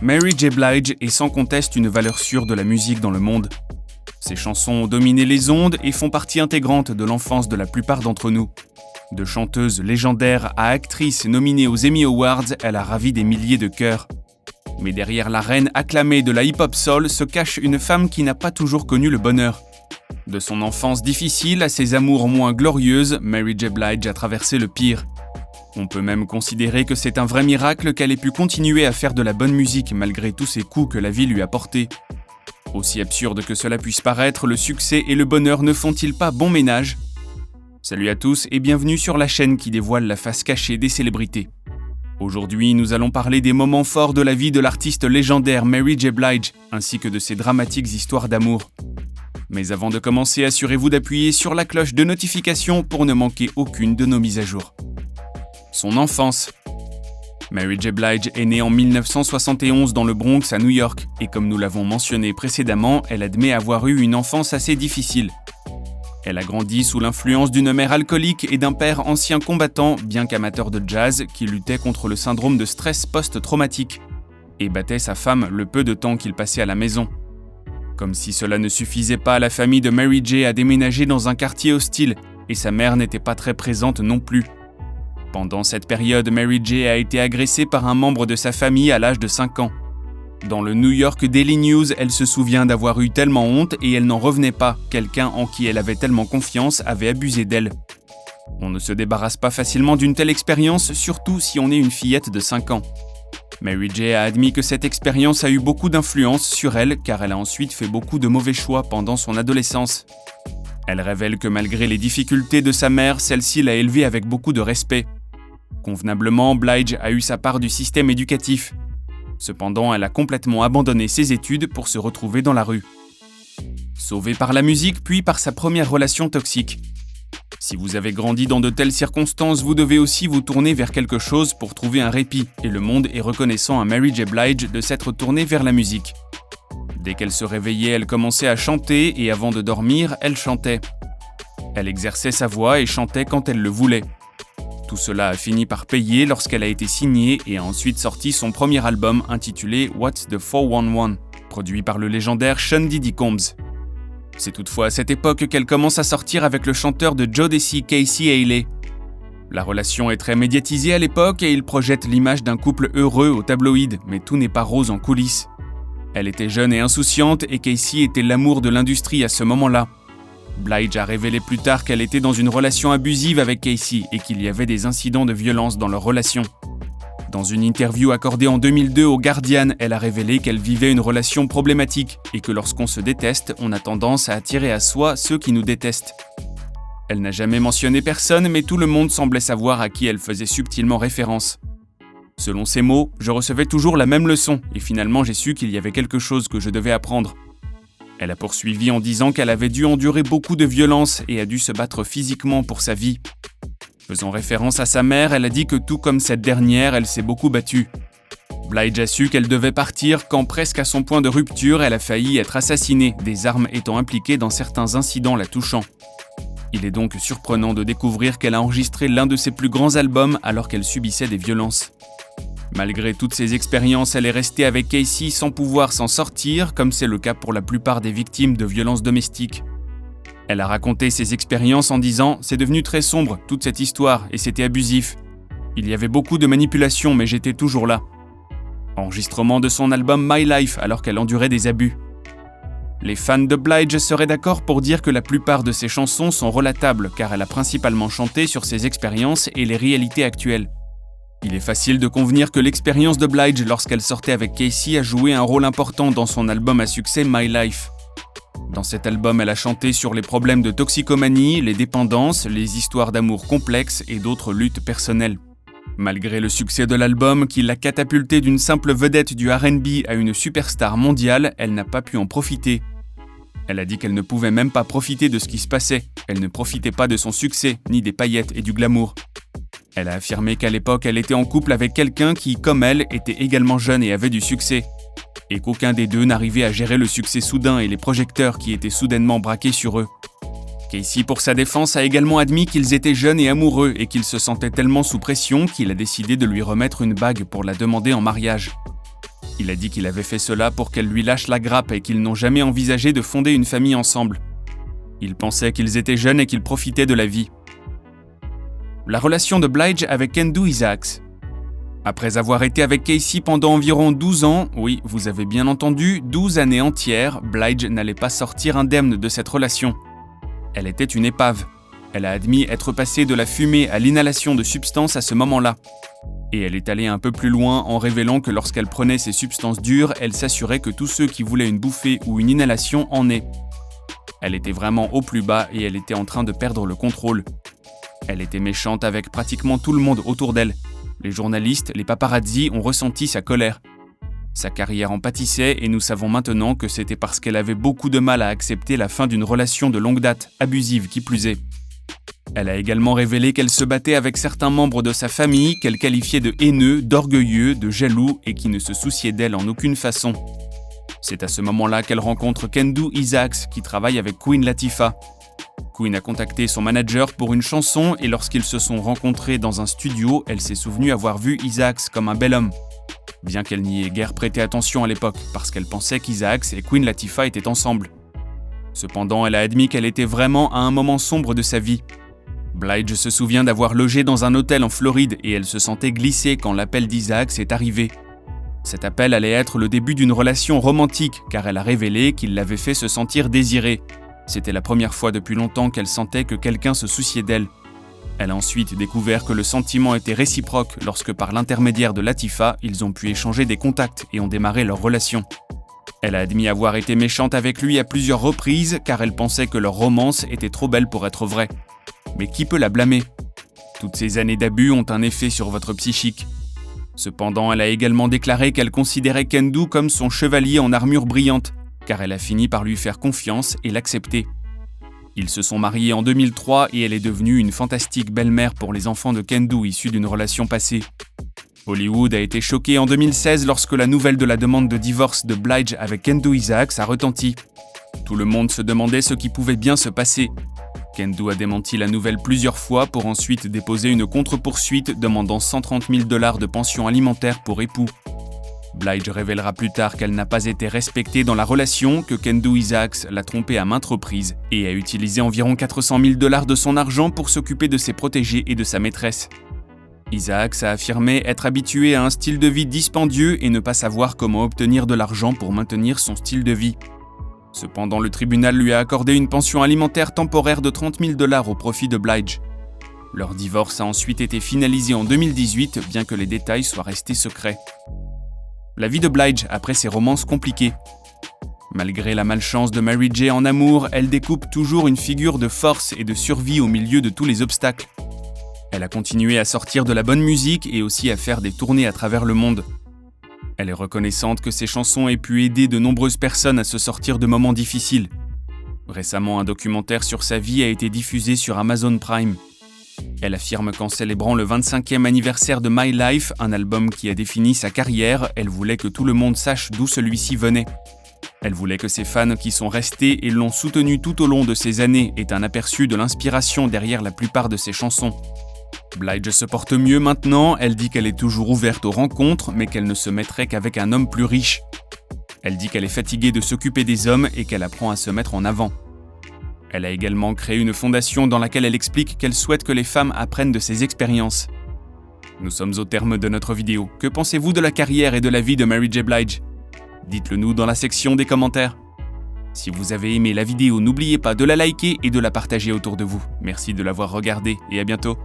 Mary J. Blige est sans conteste une valeur sûre de la musique dans le monde. Ses chansons ont dominé les ondes et font partie intégrante de l'enfance de la plupart d'entre nous. De chanteuse légendaire à actrice nominée aux Emmy Awards, elle a ravi des milliers de cœurs. Mais derrière la reine acclamée de la hip-hop soul se cache une femme qui n'a pas toujours connu le bonheur. De son enfance difficile à ses amours moins glorieuses, Mary J. Blige a traversé le pire. On peut même considérer que c'est un vrai miracle qu'elle ait pu continuer à faire de la bonne musique malgré tous ces coups que la vie lui a portés. Aussi absurde que cela puisse paraître, le succès et le bonheur ne font-ils pas bon ménage ? Salut à tous et bienvenue sur la chaîne qui dévoile la face cachée des célébrités. Aujourd'hui, nous allons parler des moments forts de la vie de l'artiste légendaire Mary J. Blige, ainsi que de ses dramatiques histoires d'amour. Mais avant de commencer, assurez-vous d'appuyer sur la cloche de notification pour ne manquer aucune de nos mises à jour. Son enfance. Mary J. Blige est née en 1971 dans le Bronx à New York, et comme nous l'avons mentionné précédemment, elle admet avoir eu une enfance assez difficile. Elle a grandi sous l'influence d'une mère alcoolique et d'un père ancien combattant, bien qu'amateur de jazz, qui luttait contre le syndrome de stress post-traumatique, et battait sa femme le peu de temps qu'il passait à la maison. Comme si cela ne suffisait pas, la famille de Mary J. a déménagé dans un quartier hostile, et sa mère n'était pas très présente non plus. Pendant cette période, Mary J. a été agressée par un membre de sa famille à l'âge de 5 ans. Dans le New York Daily News, elle se souvient d'avoir eu tellement honte et elle n'en revenait pas. Quelqu'un en qui elle avait tellement confiance avait abusé d'elle. On ne se débarrasse pas facilement d'une telle expérience, surtout si on est une fillette de 5 ans. Mary J. a admis que cette expérience a eu beaucoup d'influence sur elle car elle a ensuite fait beaucoup de mauvais choix pendant son adolescence. Elle révèle que malgré les difficultés de sa mère, celle-ci l'a élevée avec beaucoup de respect. Convenablement, Blige a eu sa part du système éducatif. Cependant, elle a complètement abandonné ses études pour se retrouver dans la rue. Sauvée par la musique, puis par sa première relation toxique. Si vous avez grandi dans de telles circonstances, vous devez aussi vous tourner vers quelque chose pour trouver un répit, et le monde est reconnaissant à Mary J. Blige de s'être tournée vers la musique. Dès qu'elle se réveillait, elle commençait à chanter, et avant de dormir, elle chantait. Elle exerçait sa voix et chantait quand elle le voulait. Tout cela a fini par payer lorsqu'elle a été signée et a ensuite sorti son premier album intitulé What's the 411, produit par le légendaire Sean Diddy Combs. C'est toutefois à cette époque qu'elle commence à sortir avec le chanteur de Jodeci, Casey Haley. La relation est très médiatisée à l'époque et ils projettent l'image d'un couple heureux au tabloïd, mais tout n'est pas rose en coulisses. Elle était jeune et insouciante et Casey était l'amour de l'industrie à ce moment-là. Blige a révélé plus tard qu'elle était dans une relation abusive avec Casey et qu'il y avait des incidents de violence dans leur relation. Dans une interview accordée en 2002 au Guardian, elle a révélé qu'elle vivait une relation problématique et que lorsqu'on se déteste, on a tendance à attirer à soi ceux qui nous détestent. Elle n'a jamais mentionné personne, mais tout le monde semblait savoir à qui elle faisait subtilement référence. Selon ses mots, je recevais toujours la même leçon et finalement j'ai su qu'il y avait quelque chose que je devais apprendre. Elle a poursuivi en disant qu'elle avait dû endurer beaucoup de violences et a dû se battre physiquement pour sa vie. Faisant référence à sa mère, elle a dit que tout comme cette dernière, elle s'est beaucoup battue. Blige a su qu'elle devait partir quand, presque à son point de rupture, elle a failli être assassinée, des armes étant impliquées dans certains incidents la touchant. Il est donc surprenant de découvrir qu'elle a enregistré l'un de ses plus grands albums alors qu'elle subissait des violences. Malgré toutes ces expériences, elle est restée avec Casey sans pouvoir s'en sortir, comme c'est le cas pour la plupart des victimes de violences domestiques. Elle a raconté ses expériences en disant « C'est devenu très sombre, toute cette histoire, et c'était abusif. Il y avait beaucoup de manipulation, mais j'étais toujours là. » Enregistrement de son album My Life alors qu'elle endurait des abus. Les fans de Blige seraient d'accord pour dire que la plupart de ses chansons sont relatables, car elle a principalement chanté sur ses expériences et les réalités actuelles. Il est facile de convenir que l'expérience de Blige lorsqu'elle sortait avec Casey a joué un rôle important dans son album à succès My Life. Dans cet album, elle a chanté sur les problèmes de toxicomanie, les dépendances, les histoires d'amour complexes et d'autres luttes personnelles. Malgré le succès de l'album, qui l'a catapultée d'une simple vedette du R&B à une superstar mondiale, elle n'a pas pu en profiter. Elle a dit qu'elle ne pouvait même pas profiter de ce qui se passait. Elle ne profitait pas de son succès, ni des paillettes et du glamour. Elle a affirmé qu'à l'époque, elle était en couple avec quelqu'un qui, comme elle, était également jeune et avait du succès. Et qu'aucun des deux n'arrivait à gérer le succès soudain et les projecteurs qui étaient soudainement braqués sur eux. Casey, pour sa défense, a également admis qu'ils étaient jeunes et amoureux et qu'il se sentait tellement sous pression qu'il a décidé de lui remettre une bague pour la demander en mariage. Il a dit qu'il avait fait cela pour qu'elle lui lâche la grappe et qu'ils n'ont jamais envisagé de fonder une famille ensemble. Il pensait qu'ils étaient jeunes et qu'ils profitaient de la vie. La relation de Blige avec Kendu Isaacs. Après avoir été avec Casey pendant environ 12 ans, oui, vous avez bien entendu, 12 années entières, Blige n'allait pas sortir indemne de cette relation. Elle était une épave. Elle a admis être passée de la fumée à l'inhalation de substances à ce moment-là. Et elle est allée un peu plus loin en révélant que lorsqu'elle prenait ces substances dures, elle s'assurait que tous ceux qui voulaient une bouffée ou une inhalation en aient. Elle était vraiment au plus bas et elle était en train de perdre le contrôle. Elle était méchante avec pratiquement tout le monde autour d'elle. Les journalistes, les paparazzis ont ressenti sa colère. Sa carrière en pâtissait et nous savons maintenant que c'était parce qu'elle avait beaucoup de mal à accepter la fin d'une relation de longue date, abusive qui plus est. Elle a également révélé qu'elle se battait avec certains membres de sa famille qu'elle qualifiait de haineux, d'orgueilleux, de jaloux et qui ne se souciaient d'elle en aucune façon. C'est à ce moment-là qu'elle rencontre Kendu Isaacs qui travaille avec Queen Latifah. Queen a contacté son manager pour une chanson et lorsqu'ils se sont rencontrés dans un studio, elle s'est souvenue avoir vu Isaacs comme un bel homme. Bien qu'elle n'y ait guère prêté attention à l'époque, parce qu'elle pensait qu'Isaacs et Queen Latifah étaient ensemble. Cependant, elle a admis qu'elle était vraiment à un moment sombre de sa vie. Blige se souvient d'avoir logé dans un hôtel en Floride et elle se sentait glissée quand l'appel d'Isaacs est arrivé. Cet appel allait être le début d'une relation romantique car elle a révélé qu'il l'avait fait se sentir désirée. C'était la première fois depuis longtemps qu'elle sentait que quelqu'un se souciait d'elle. Elle a ensuite découvert que le sentiment était réciproque lorsque par l'intermédiaire de Latifah, ils ont pu échanger des contacts et ont démarré leur relation. Elle a admis avoir été méchante avec lui à plusieurs reprises car elle pensait que leur romance était trop belle pour être vraie. Mais qui peut la blâmer ? Toutes ces années d'abus ont un effet sur votre psychique. Cependant, elle a également déclaré qu'elle considérait Kendu comme son chevalier en armure brillante, car elle a fini par lui faire confiance et l'accepter. Ils se sont mariés en 2003 et elle est devenue une fantastique belle-mère pour les enfants de Kendu issus d'une relation passée. Hollywood a été choqué en 2016 lorsque la nouvelle de la demande de divorce de Blige avec Kendu Isaacs a retenti. Tout le monde se demandait ce qui pouvait bien se passer. Kendu a démenti la nouvelle plusieurs fois pour ensuite déposer une contre-poursuite demandant 130 000 $ de pension alimentaire pour époux. Blige révélera plus tard qu'elle n'a pas été respectée dans la relation, que Kendu Isaacs l'a trompée à maintes reprises et a utilisé environ 400 000 $ de son argent pour s'occuper de ses protégés et de sa maîtresse. Isaacs a affirmé être habitué à un style de vie dispendieux et ne pas savoir comment obtenir de l'argent pour maintenir son style de vie. Cependant, le tribunal lui a accordé une pension alimentaire temporaire de 30 000 $ au profit de Blige. Leur divorce a ensuite été finalisé en 2018, bien que les détails soient restés secrets. La vie de Blige après ses romances compliquées. Malgré la malchance de Mary J en amour, elle découpe toujours une figure de force et de survie au milieu de tous les obstacles. Elle a continué à sortir de la bonne musique et aussi à faire des tournées à travers le monde. Elle est reconnaissante que ses chansons aient pu aider de nombreuses personnes à se sortir de moments difficiles. Récemment, un documentaire sur sa vie a été diffusé sur Amazon Prime. Elle affirme qu'en célébrant le 25e anniversaire de My Life, un album qui a défini sa carrière, elle voulait que tout le monde sache d'où celui-ci venait. Elle voulait que ses fans qui sont restés et l'ont soutenue tout au long de ces années aient un aperçu de l'inspiration derrière la plupart de ses chansons. Blige se porte mieux maintenant, elle dit qu'elle est toujours ouverte aux rencontres, mais qu'elle ne se mettrait qu'avec un homme plus riche. Elle dit qu'elle est fatiguée de s'occuper des hommes et qu'elle apprend à se mettre en avant. Elle a également créé une fondation dans laquelle elle explique qu'elle souhaite que les femmes apprennent de ses expériences. Nous sommes au terme de notre vidéo. Que pensez-vous de la carrière et de la vie de Mary J. Blige ? Dites-le nous dans la section des commentaires. Si vous avez aimé la vidéo, n'oubliez pas de la liker et de la partager autour de vous. Merci de l'avoir regardée et à bientôt.